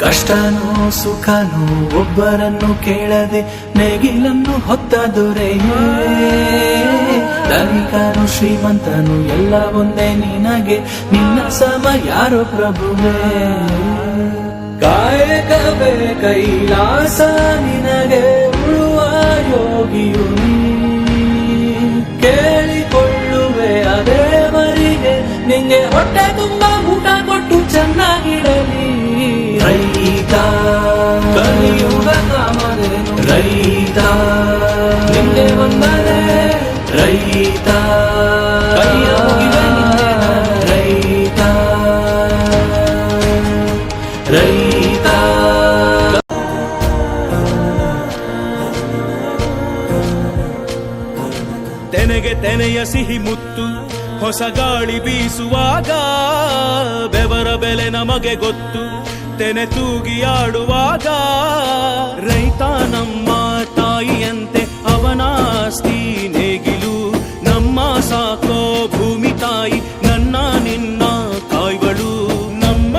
ಕಷ್ಟನೋ ಸುಖನೋ ಒಬ್ಬರನ್ನು ಕೇಳದೆ ನೇಗಿಲನ್ನು ಹೊತ್ತ ದೊರೆಯೇ. ಧನಿಕನು ಶ್ರೀಮಂತನು ಎಲ್ಲ ಒಂದೇ ನಿನಗೆ, ನಿನ್ನ ಸಮ ಯಾರೋ ಪ್ರಭುವೇ. ಕಾಯಕವೇ ಕೈಲಾಸ ನಿನಗೆ, ಉಳುವ ಯೋಗಿಯು ಕೇಳಿಕೊಳ್ಳುವೆ ಅದೇ ಮರಿಗೆ, ನಿಂಗೆ ಹೊಟ್ಟೆ ತುಂಬ ಊಟ ಕೊಟ್ಟು ಚೆನ್ನಾಗಿಡಲಿ. ರೈತ ಕಲಿಯುಗ ಕಾಮಧೇನು ರೈತ, ನಿಂಗೆ ವಂದನೆ ರೈತ, ಕೈಯ ಮುಗಿವೆ ನಿಂಗೆ ರೈತ ರೈತ. ತೆನೆಗೆ ತೆನೆಯ ಸಿಹಿ ಮುತ್ತು ಹೊಸ ಗಾಳಿ ಬೀಸುವಾಗ, ಬೆವರ ಬೆಲೆ ನಮಗೆ ಗೊತ್ತು ತೆನೆ ತೂಗಿ ಆಡುವಾಗ. ರೈತ ನಮ್ಮ ತಾಯಿಯಂತೆ ಅವನಾಸ್ತಿ ನೇಗಿಲು, ನಮ್ಮ ಸಾಕೋ ಭೂಮಿ ತಾಯಿ ನನ್ನ ನಿನ್ನ ಕಾಯ್ಗಳು. ನಮ್ಮ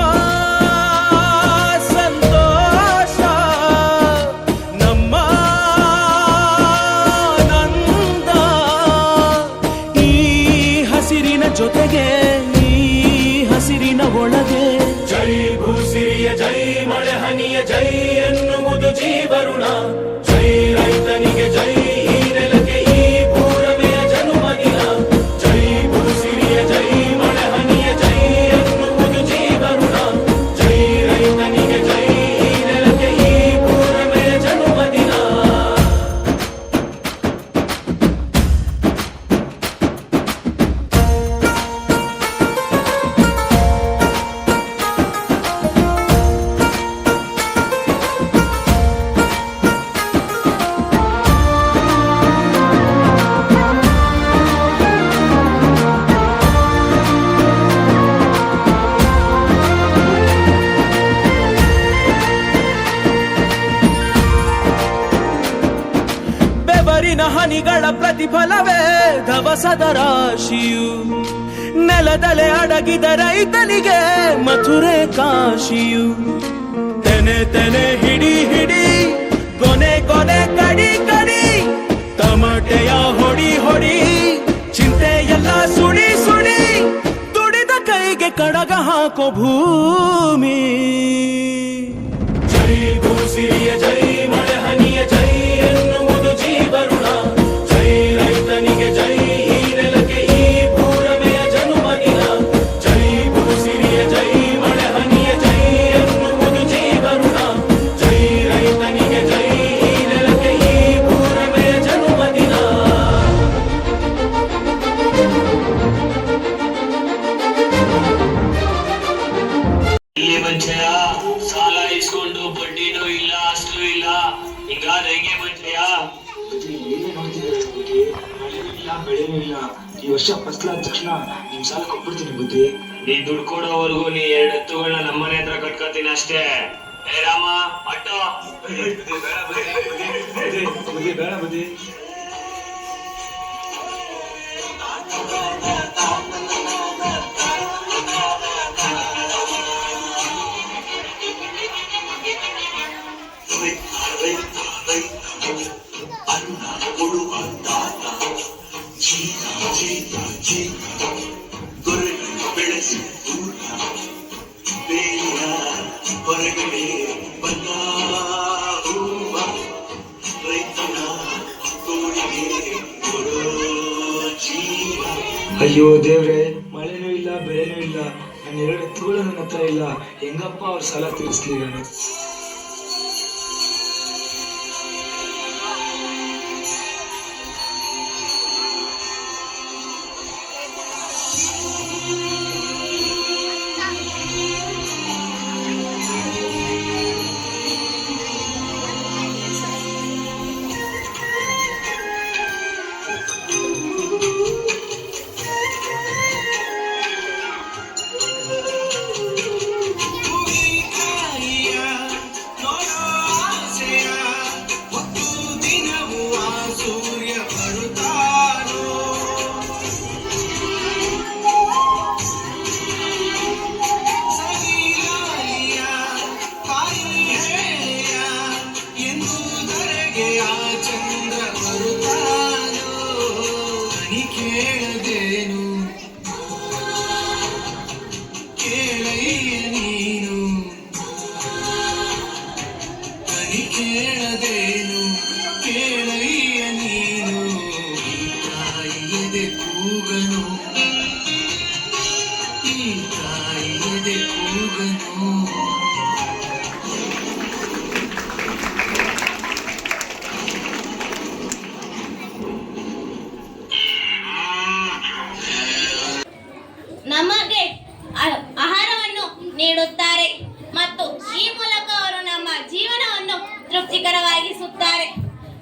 ಸಂತೋಷ ನಮ್ಮ ನಂದ, ಈ ಹಸಿರಿನ ಜೊತೆಗೆ ಈ ಹಸಿರಿನ ಒಳಗೆ. ಜೈ ಭೂಸಿರಿಯ ಜೈ ಮಳೆ ಹನಿಯ ಜೈ ಎನ್ನುವುದು ಜೀವರುಣ. ಜೈ ರೈತನಿಗೆ ಜೈ, ಈ ನೆಲಕ್ಕೆ ಈ ಪೂರಮೆಯ ಜನುಮದಿನ. ಜೈ ಭೂಸಿರಿಯ ಜೈ ಮಳೆ ಹನಿಯ ಜೈ ಎನ್ನುವುದು ಜೀವರುಣ. ಜೈ ರೈತನಿಗೆ ಜೈ, ಈ ನೆಲಕ್ಕೆ ಈ ಪೂರಮೆಯ ಜನುಮದಿನ. ಬೆವರಿನ ಹನಿಗಳ ಪ್ರತಿಫಲವೇ ಧವಸದ ರಾಶಿಯು, ನೆಲದಲೆ ಅಡಗಿದ ರೈತನಿಗೆ ಮಥುರೆ ಕಾಶಿಯು. ತೆನೆ ತೆನೆ ಹಿಡಿ ಹಿಡಿ, ಕೊನೆ ಕೊನೆ ಕಡಿ ಕಡಿ, ತಮಟೆಯ ಹೊಡಿ ಹೊಡಿ, ಚಿಂತೆಯೆಲ್ಲ ಸುಡಿ ಸುಡಿ, ದುಡಿದ ಕೈಗೆ ಕಡಗ ಹಾಕೋ ಭೂಮಿ. ಜೈ ಭೂಸಿರಿಯ ಜೈ ಮಳೆ ಹನಿಯ ಜೈ ಎನ್ನುವುದು ಜೀವರುಣ. ಜೈ ರೈತನಿಗೆ ಜೈ, ಈ ನೆಲಕ್ಕೆ ಈ ಪೂರಮೆಯ ಜನುಮದಿನ. ಜೈ ಭೂಸಿರಿಯ ಜೈ ಮಳೆ ಹನಿಯ ಜೈ ಎನ್ನುವುದು ಜೀವರುಣ. ಜೈ ರೈತನಿಗೆ ಜೈ, ಈ ನೆಲಕ್ಕೆ ಈ ಪೂರಮೆಯ ಜನುಮದಿನ. ಇಲ್ಲಿ ಮಂಚಯ ಸಾಲ ಇಸ್ಕೊಂಡು ಬಡ್ಡಿನೂ ಇಲ್ಲ ಅಷ್ಟು ಇಲ್ಲ, ಹಿಂಗಾದ್ರೆ ಹೆಂಗೆ ಮಂಚಯ? ಬೆಳೆನೂ ಇಲ್ಲ. ಈ ವರ್ಷ ಫಸ್ಲಾದ ತಕ್ಷಣ ನಿಮ್ ಸಾಲ ಕೊಟ್ಬಿಡ್ತೀನಿ ಬುದ್ಧಿ. ನೀ ದುಡ್ಡು ಕೊಡೋವರೆಗೂ ನೀ 2 ಎತ್ತುಗಳನ್ನ ನಮ್ಮನೆ ಹತ್ರ ಕಟ್ಕೊತೀನಿ ಅಷ್ಟೇ. ಏ ರಾಮ ಅಟ್ಟೋ. ಬುದ್ಧಿ ಬೇಡ ಬುದ್ಧಿ. ಅಯ್ಯೋ ದೇವ್ರೆ, ಮಳೆನೂ ಇಲ್ಲ ಬೆಳೆನೂ ಇಲ್ಲ, ನನ್ನ 2 ಎತ್ತುಗಳು ನನ್ನ ಹತ್ರ ಇಲ್ಲ. ಹೆಂಗಪ್ಪ ಅವ್ರ ಸಾಲ ತೀರಿಸ್ಲಿ ನಾನು? ಬಯಸುತ್ತಾರೆ.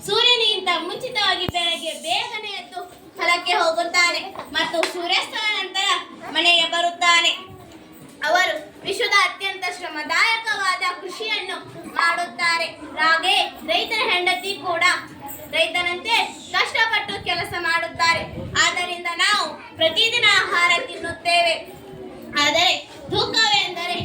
ಸೂರ್ಯನಿಗಿಂತ ಮುಂಚಿತವಾಗಿ ಬೆಳಗ್ಗೆ ಬೇಗನೆ ಎದ್ದು ಹೊಲಕ್ಕೆ ಹೋಗುತ್ತಾನೆ ಮತ್ತು ಸೂರ್ಯಾಸ್ತದ ನಂತರ ಮನೆಗೆ ಬರುತ್ತಾನೆ. ಅವರು ವಿಶ್ವದ ಅತ್ಯಂತ ಶ್ರಮದಾಯಕವಾದ ಕೃಷಿಯನ್ನು ಮಾಡುತ್ತಾರೆ. ಹಾಗೆ ರೈತನ ಹೆಂಡತಿ ಕೂಡ ರೈತನಂತೆ ಕಷ್ಟಪಟ್ಟು ಕೆಲಸ ಮಾಡುತ್ತಾರೆ. ಆದ್ದರಿಂದ ನಾವು ಪ್ರತಿದಿನ ಆಹಾರ ತಿನ್ನುತ್ತೇವೆ. ಆದರೆ ದುಃಖವೆಂದರೆ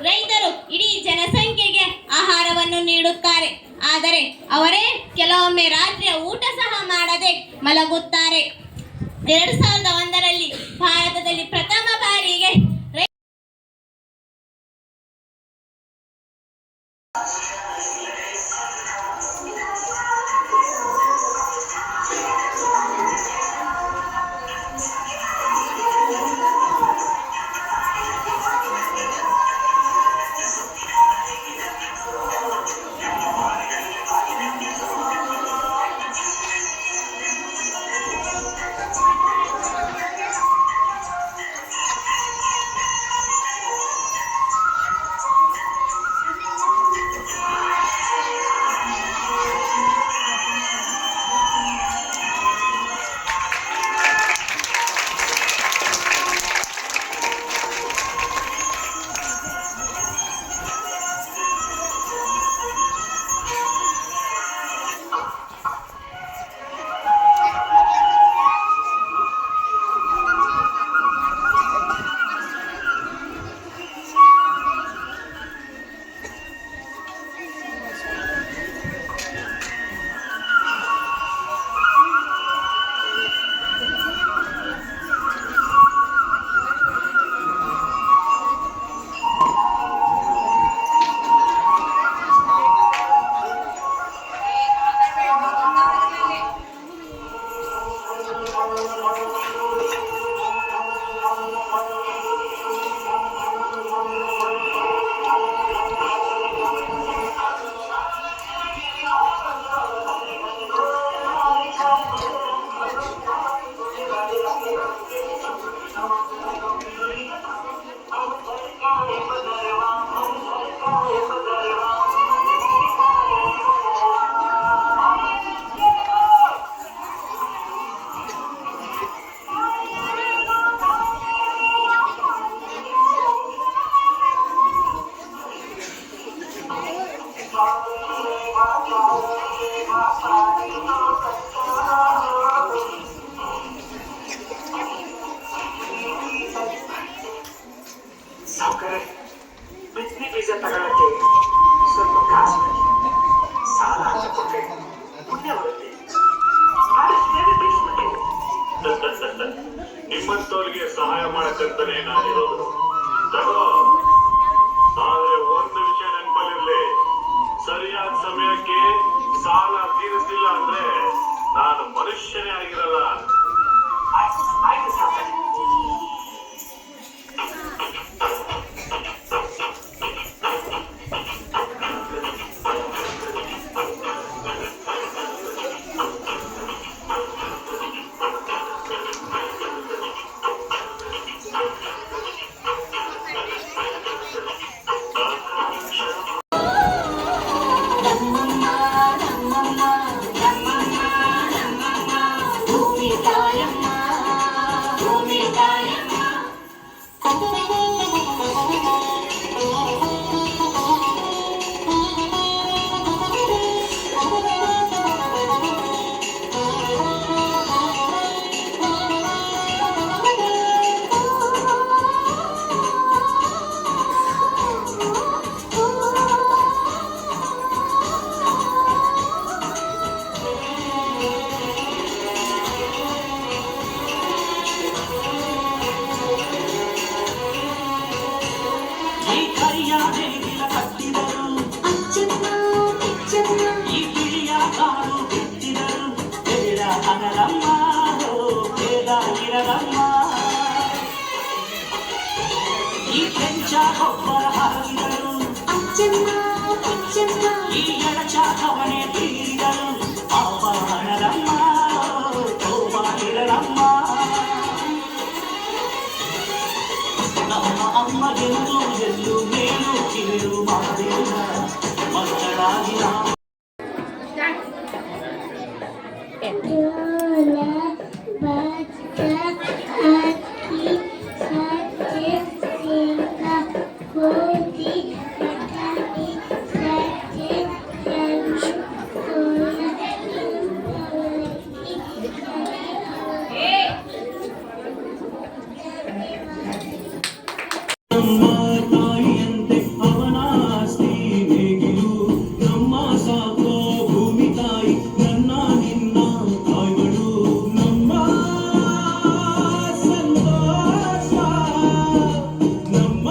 ರೈತರು ಇಡೀ ಜನಸಂಖ್ಯೆಗೆ ಆಹಾರವನ್ನು ನೀಡುತ್ತಾರೆ. ಆದರೆ ಅವರೇ ಕೆಲವೊಮ್ಮೆ ರಾತ್ರಿಯ ಊಟ ಸಹ ಮಾಡದೆ ಮಲಗುತ್ತಾರೆ. 2001ರಲ್ಲಿ ಭಾರತದಲ್ಲಿ ಪ್ರಥಮ ಬಾರಿಗೆ ಸಾವುಕಾರೆ ಬಿತ್ತನೆ ಬೀಜ ತಗೊಳ್ಳಕ್ಕೆ ಸ್ವಲ್ಪ ಕಾಸು ಬೇಕು. ಸಾಲ ಕೊಟ್ಟರೆ ಪುಣ್ಯ ಬರುತ್ತೆ. ನಿಮ್ಮಂತವ್ರಿಗೆ ಸಹಾಯ ಮಾಡಕ್ಕಂತಾನೆ ನಾನಿರೋದು. ತಗೋ. ಆದ್ರೆ ಒಂದು ವಿಷಯ ನೆನಪಲ್ಲಿರ್ಲಿ, ಸರಿಯಾದ ಸಮಯಕ್ಕೆ ಸಾಲ ತೀರಿಸಲಿಲ್ಲ ಅಂದ್ರೆ ನಾನು ಮನುಷ್ಯನೇ ಆಗಿರಲ್ಲ. ಆಯ್ತು ಸಾವುಕಾರೆ. ಈ ಕೆಂಚ ಗೊಬ್ಬರ ಹಾಕಿದರು ಈ ಎಡಚ ಕವಣೆ ತೀರಿದರು ಆಭರಣರಮ್ಮ ತೋಬಾಗಿರಮ್ಮ ನಮ್ಮ ಅಮ್ಮಗೆಂದು ಎಲ್ಲೂ ಮೇಲು ಕೀಳು ಮಾಡಿಲ್ಲ ಮಕ್ಕಳ ನಮ್ಮ ತಾಯಿಯಂತೆ ಅವನ ಆಸ್ತಿ ನೇಗಿಲು ನಮ್ಮ ಸಾಕೋ ಭೂಮಿ ತಾಯಿ ನನ್ನ ನಿನ್ನ ತಾಯ್ಗಳು ನಮ್ಮ ಸಂತೋಷ ನಮ್ಮ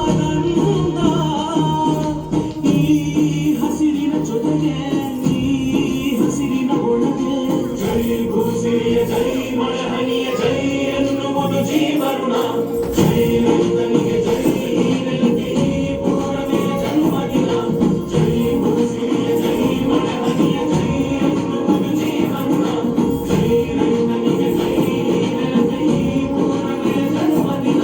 ಆನಂದ ಈ ಹಸಿರಿನ ಜೊತೆಗೆ ಈ ಹಸಿರಿನ ಒಳಗೆ ಜೈ ಭೂಸಿರಿಯ ಜೈ ಮಳೆಹನಿಯ ಜೈ ಎನ್ನುವುದು ಜೀವರುಣ ಜೈ ರೈತನಿಗೆ ಜೈ ಈ ನೆಲಕ್ಕೆ ಈ ಪೂರನೆಯ ಜನ್ಮದಿನ ಜೈ ಭೂಸಿರಿಯ ಜೈ ಮಳೆಹನಿಯ ಜೈ ಎನ್ನುವುದು ಜೀವರುಣ ಜೈ ರೈತನಿಗೆ ಜೈ ಈ ನೆಲಕ್ಕೆ ಈ ಪೂರನೆಯ ಜನ್ಮದಿನ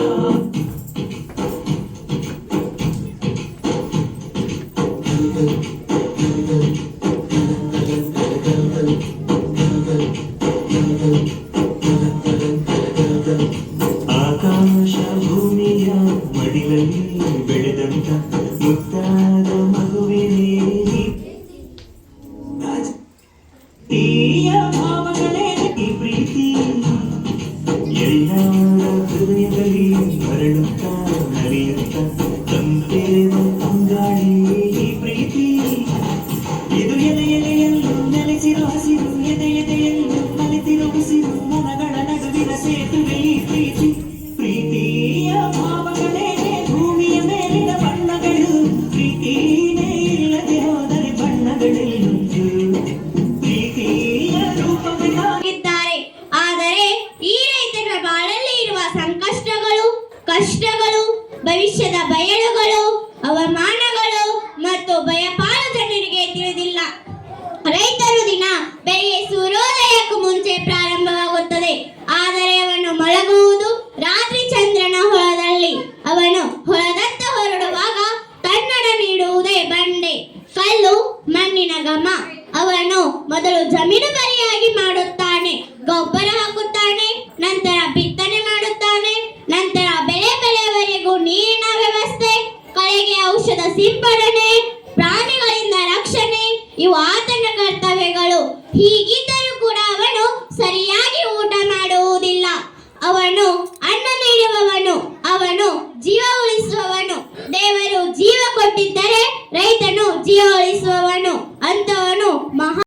ಆಕಾಶ ಭೂಮಿಯ ಮಡಿಲಲ್ಲಿ ಬೆಳೆದಂತ ಮುತ್ತಾದ ಮಗುವಿನೇ ರಾಜಕೀಯ ಭಾವಗಳೇ ಈ ಪ್ರೀತಿ ಎಲ್ಲರ ಹೃದಯದಲ್ಲಿ ಹರಡುತ್ತಾ ನಲಿಯುತ್ತಾ ತಂಪೇವ ಅಂಗಾಳಿ ಈ ಪ್ರೀತಿ ಇದು ಎದೆಯೆದೆಯಲ್ಲೂ ನೆಲೆಸಿರೋ ಹಸಿರು ಎದೆಯೆದೆಯಲ್ಲೂ ಕಲಿತಿರೋ ಉಸಿರು ಮನಗಳ ನಡುವಿನ ಸೇತುವೆ ಈ ಪ್ರೀತಿ ಪ್ರೀತಿಯ ಭಾವಗಳೇ ಭೂಮಿಯ ಮೇಲಿನ ಬಣ್ಣಗಳು ಪ್ರೀತಿನೇ ಇಲ್ಲದೆ ಹೋದರೆ ಬಣ್ಣಗಳೆಲ್ಲುಂಟು ಪ್ರೀತಿಯ ರೂಪಗಳ ಇದ್ದಾರೆ. ಆದರೆ ಈ ರೈತರ ಬಾಳಲ್ಲಿ ಇರುವ ಸಂಕಷ್ಟಗಳು, ಕಷ್ಟಗಳು, ಭವಿಷ್ಯದ ಬಯಲುಗಳು, ಅವಮಾನಗಳು ಮತ್ತು ಭಯಪಾಲು ಜನರಿಗೆ ತಿಳಿದಿಲ್ಲ. ರೈತರು ದಿನ ಬೆಳಿಗ್ಗೆ ಸೂರ್ಯೋದಯಕ್ಕೂ ಮುಂಚೆ ಪ್ರಾರಂಭವಾಗುತ್ತದೆ. ಆದರೆ ಅವನು ಮಲಗುವುದು ರಾತ್ರಿ ಚಂದ್ರನ ಹೊಳದಲ್ಲಿ. ಅವನು ಹೊಲದತ್ತ ಹೊರಡುವಾಗ ಕನ್ನಡ ನೀಡುವುದೇ ಬಂಡೆ, ಕಲ್ಲು, ಮಣ್ಣಿನ ಘಮ. ಅವನು ಮೊದಲು ಜಮೀನು ಬರಿಯಾಗಿ ಮಾಡುತ್ತಾನೆ, ಗೊಬ್ಬರ ಹಾಕುತ್ತಾನೆ, ನಂತರ ಬಿತ್ತ